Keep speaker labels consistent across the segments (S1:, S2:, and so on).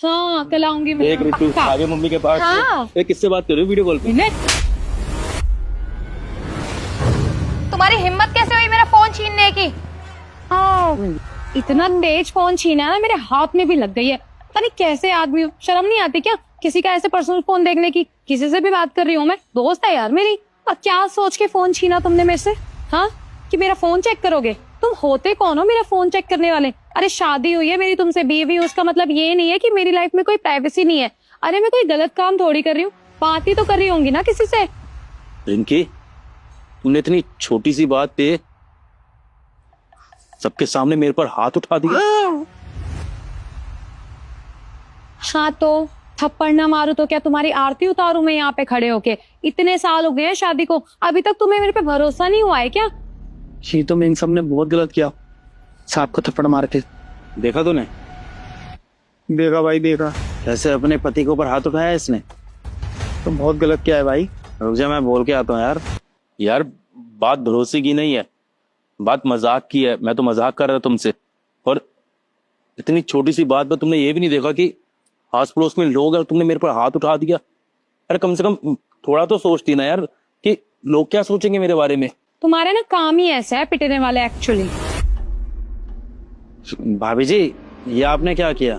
S1: हाँ कल आऊंगी मैं
S2: एक ऋतु
S1: पक्का।
S2: आगे मम्मी के पास।
S1: हाँ।
S2: किससे बात कर रही हो वीडियो कॉल पे?
S3: तुम्हारी हिम्मत कैसे हुई मेरा फोन छीनने की?
S1: हाँ इतना तेज फोन छीना ना मेरे हाथ में भी लग गई है। पता नहीं कैसे आदमी हो, शर्म नहीं आती क्या किसी का ऐसे पर्सनल फोन देखने की? किसी से भी बात कर रही हूँ मैं, दोस्त है यार मेरी, और क्या सोच के फोन छीना तुमने मेरे से? हाँ कि मेरा फोन चेक करोगे? तुम होते कौन हो मेरा फोन चेक करने वाले? अरे शादी हुई है मेरी तुमसे, बीवी, उसका मतलब ये नहीं है कि मेरी लाइफ में कोई प्राइवेसी नहीं है। अरे मैं कोई गलत काम थोड़ी कर रही हूँ, बात ही तो कर रही होंगी ना किसी से।
S2: रिंकी, तुमने इतनी छोटी सी बात पे सबके सामने मेरे पर हाथ उठा दिया।
S1: हाँ तो थप्पड़ ना मारू तो क्या तुम्हारी आरती उतारू मैं यहाँ पे खड़े होके? इतने साल हो गए हैं शादी को, अभी तक तुम्हें मेरे पे भरोसा नहीं हुआ है क्या?
S2: ये तो इन सब ने बहुत गलत किया, साहब को थप्पड़ मारे थे। देखा तूने?
S4: देखा भाई देखा।
S2: कैसे अपने पति के ऊपर हाथ उठाया इसने?
S4: तो बहुत गलत किया है भाई।
S2: रुक जा, मैं बोल के आता हूँ यार। यार बात भरोसे की नहीं है, बात मजाक की है। मैं तो मजाक कर रहा था तुमसे, और इतनी छोटी सी बात पर तुमने ये भी नहीं देखा कि आस पड़ोस में लोग हैं, तुमने मेरे पर हाथ उठा दिया। अरे कम से कम थोड़ा तो सोचती ना यार कि लोग क्या सोचेंगे मेरे बारे में।
S1: तुम्हारा ना काम ही ऐसा है पिटने वाले एक्चुअली।
S2: भाभी जी, ये आपने क्या किया?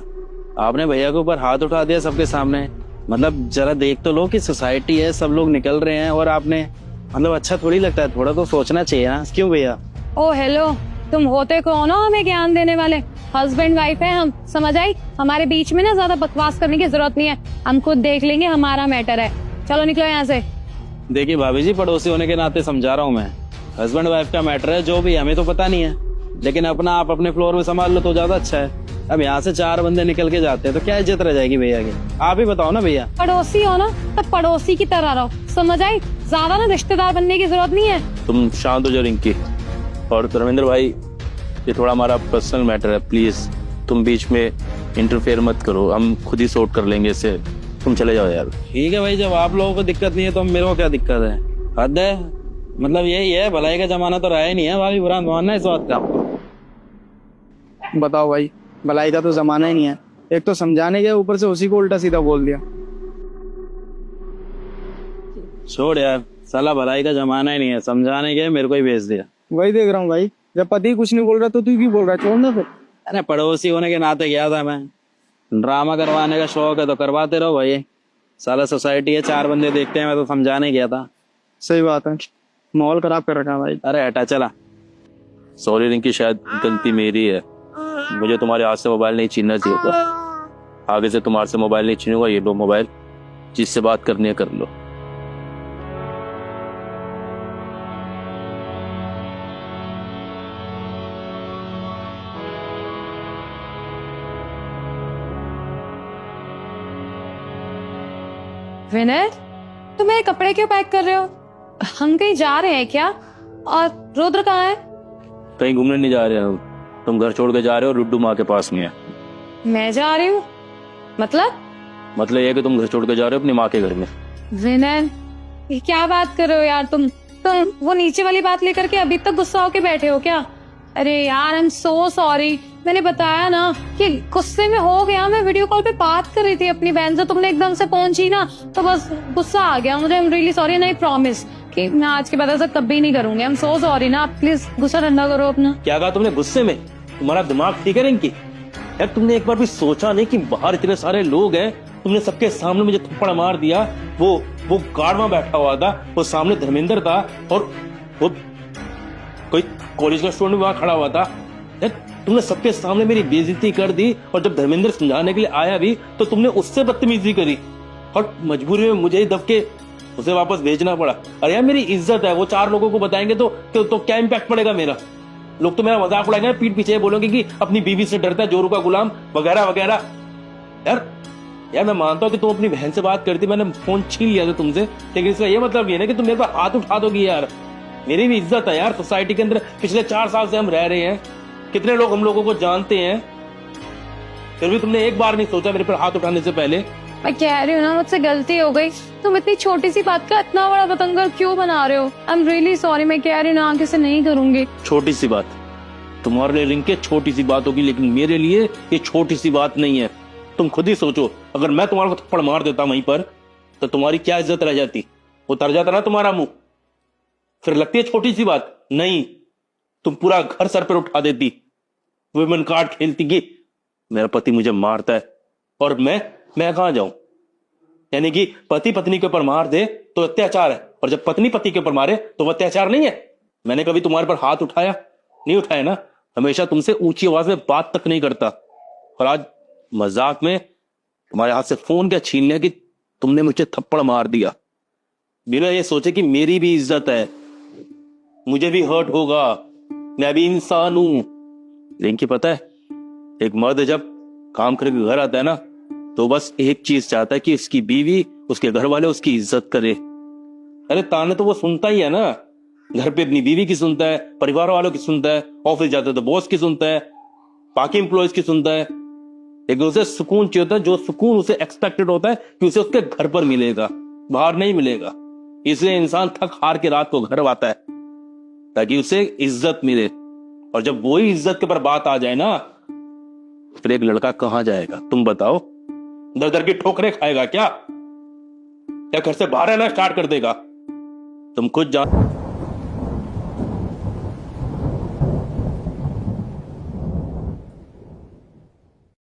S2: आपने भैया के ऊपर हाथ उठा दिया सबके सामने। मतलब जरा देख तो लो कि सोसाइटी है, सब लोग निकल रहे हैं, और आपने मतलब अच्छा थोड़ी लगता है, थोड़ा तो सोचना चाहिए ना। क्यों भैया?
S1: ओ हेलो, तुम होते कौन हो हमें ज्ञान देने वाले? हस्बैंड वाइफ है हम, समझ आई? हमारे बीच में ना ज्यादा बकवास करने की जरूरत नहीं है, हम खुद देख लेंगे, हमारा मैटर है। चलो निकलो यहाँ से।
S2: देखिए भाभी जी, पड़ोसी होने के नाते समझा रहा हूँ मैं, हस्बैंड वाइफ का मैटर है, जो भी हमें तो पता नहीं है, लेकिन अपना आप अपने फ्लोर में संभाल लो तो ज्यादा अच्छा है। अब यहाँ से 4 बंदे निकल के जाते हैं तो क्या इज्जत रह जाएगी भैया की? आप ही बताओ ना भैया।
S1: पड़ोसी हो ना तो पड़ोसी की तरह रहो, समझ आई? ज्यादा ना रिश्तेदार बनने की जरूरत नहीं है।
S2: तुम शांत हो जाओ रिंकी। और धर्मेंद्र भाई, ये थोड़ा हमारा पर्सनल मैटर है, प्लीज तुम बीच में इंटरफेयर मत करो, हम खुद ही सॉर्ट कर लेंगे इसे। तुम चले जाओ यार। ठीक है भाई, जब आप लोगों को दिक्कत नहीं है तो मेरे को क्या दिक्कत है? हद है, मतलब यही है, भलाई का जमाना तो रहा ही नहीं है। भाभी बुरा मानना है इस बात का?
S4: बताओ भाई, भलाई का तो जमाना ही नहीं है। एक तो समझाने गया, ऊपर से उसी को उल्टा सीधा बोल दिया।
S2: छोड़ यार, साला भलाई का जमाना ही नहीं है, समझाने गए मेरे को ही भेज दिया।
S4: वही देख रहा हूँ भाई, जब पति कुछ नहीं बोल रहा तो तू क्यों बोल रहा है? छोड़ ना फिर।
S2: अरे पड़ोसी होने के नाते गया था मैं, ड्रामा करवाने का शौक है तो करवाते रहो भाई। साला सोसाइटी है, 4 बंदे देखते हैं, मैं तो समझाने गया था।
S4: सही बात है, माहौल खराब कर रखा है भाई।
S2: अरे हटा चला। सॉरी रिंकी, शायद गलती मेरी है, मुझे तुम्हारे हाथ से मोबाइल नहीं छीनना चाहिए था। आगे से तुम्हारे से मोबाइल नहीं छीनूंगा। ये लो मोबाइल, जिससे बात करनी है कर लो।
S1: विनय, तुम मेरे कपड़े क्यों पैक कर रहे हो? हम कहीं जा रहे हैं क्या? और रुद्र कहाँ है?
S2: कहीं घूमने नहीं जा रहे हो, तुम घर छोड़ के जा रहे हो, रुड्डू माँ के पास में है।
S1: मैं जा रही हूँ? मतलब
S2: ये है कि तुम घर छोड़ के जा रहे हो अपनी माँ के घर में।
S1: विनय, ये क्या बात कर रहे हो यार तुम वो नीचे वाली बात लेकर के अभी तक गुस्सा होके बैठे हो क्या? अरे यार आई एम सो सॉरी, मैंने बताया ना कि गुस्से में हो गया। मैं वीडियो कॉल पे बात कर रही थी अपनी बहन से, तुमने एकदम से पहुंची ना तो बस गुस्सा आ गया मुझे। आई एम रियली सॉरी, नहीं प्रॉमिस कि मैं आज के बाद ऐसा कभी नहीं करूंगी। आई एम सो सॉरी ना, प्लीज गुस्सा ठंडा करो अपना।
S2: क्या कहा तुमने? गुस्से में? तुम्हारा दिमाग ठीक है रिंकी? यार तुमने एक बार भी सोचा नहीं कि बाहर इतने सारे लोग हैं, तुमने सबके सामने मुझे थप्पड़ मार दिया। वो गार्ड में बैठा हुआ था, वो सामने धर्मेंद्र था, और वो कोई कॉलेज का स्टूडेंट वहां खड़ा हुआ था। यार तुमने सबके सामने मेरी बेइज्जती कर दी, और जब धर्मेंद्र समझाने के लिए आया भी तो तुमने उससे बदतमीजी करी, और मजबूरी में मुझे ही दबके उसे वापस भेजना पड़ा। अरे यार मेरी इज्जत है, वो 4 लोगों को बताएंगे तो क्या इम्पैक्ट पड़ेगा मेरा? लोग तो मेरा मजाक उड़ाएंगे, पीठ पीछे बोलोगे कि अपनी बीवी से डरता है, जोरू का गुलाम, वगैरह वगैरह। यार मैं मानता हूँ कि तुम अपनी बहन से बात करती, मैंने फोन छीन लिया था तुमसे, लेकिन इसका ये मतलब ये ना कि तुम मेरे पर हाथ उठा दोगी। यार मेरी भी इज्जत है यार, सोसाइटी के अंदर पिछले 4 साल से हम रह रहे हैं, कितने लोग हम लोगों को जानते हैं, फिर भी तुमने एक बार नहीं सोचा मेरे पर हाथ उठाने से पहले।
S1: मैं कह रही हूँ ना, मुझसे गलती हो गई। तुम इतनी छोटी सी बात का इतना बड़ा बतंगर क्यों बना रहे हो? आई एम रियली सॉरी, मैं कह रही हूँ ना आगे से नहीं करूंगी।
S2: छोटी सी बात तुम्हारे लिए रिंके छोटी सी बात होगी, लेकिन मेरे लिए ये छोटी सी बात नहीं है। तुम खुद ही सोचो, अगर मैं तुम्हारे को थप्पड़ मार देता वहीं पर तो तुम्हारी क्या इज्जत रह जाती? उतर जाता ना तुम्हारा मुंह। फिर लगती है छोटी सी बात? नहीं, तुम पूरा घर सर पर उठा देती, वुमेन कार्ड खेलती कि मेरा पति मुझे मारता है और मैं कहां जाऊं। यानी कि पति पत्नी के ऊपर मार दे तो अत्याचार है, और जब पत्नी पति के ऊपर मारे तो वह अत्याचार नहीं है। मैंने कभी तुम्हारे पर हाथ उठाया? नहीं उठाया ना। हमेशा तुमसे ऊंची आवाज में बात तक नहीं करता, और आज मजाक में तुम्हारे हाथ से फोन क्या छीन लिया कि तुमने मुझे थप्पड़ मार दिया, बिना ये सोचे कि मेरी भी इज्जत है, मुझे भी हर्ट होगा, मैं भी इंसान हूं। लेकिन पता है, एक मर्द जब काम करके घर आता है ना तो बस एक चीज चाहता है कि उसकी बीवी, उसके घर वाले उसकी इज्जत करे। अरे ताने तो वो सुनता ही है ना, घर पे अपनी बीवी की सुनता है, परिवार वालों की सुनता है, ऑफिस जाता है तो बॉस की सुनता है, बाकी एम्प्लॉयज की सुनता है। लेकिन उसे सुकून चाहिए होता है, जो सुकून उसे एक्सपेक्टेड होता है कि उसे उसके घर पर मिलेगा, बाहर नहीं मिलेगा। इसलिए इंसान थक हार के रात को घर आता है ताकि उसे इज्जत मिले। और जब वही इज्जत के ऊपर बात आ जाए ना, फिर एक लड़का कहां जाएगा तुम बताओ? दर दर की ठोकरें खाएगा क्या? या घर से बाहर आना स्टार्ट कर देगा? तुम खुद जान।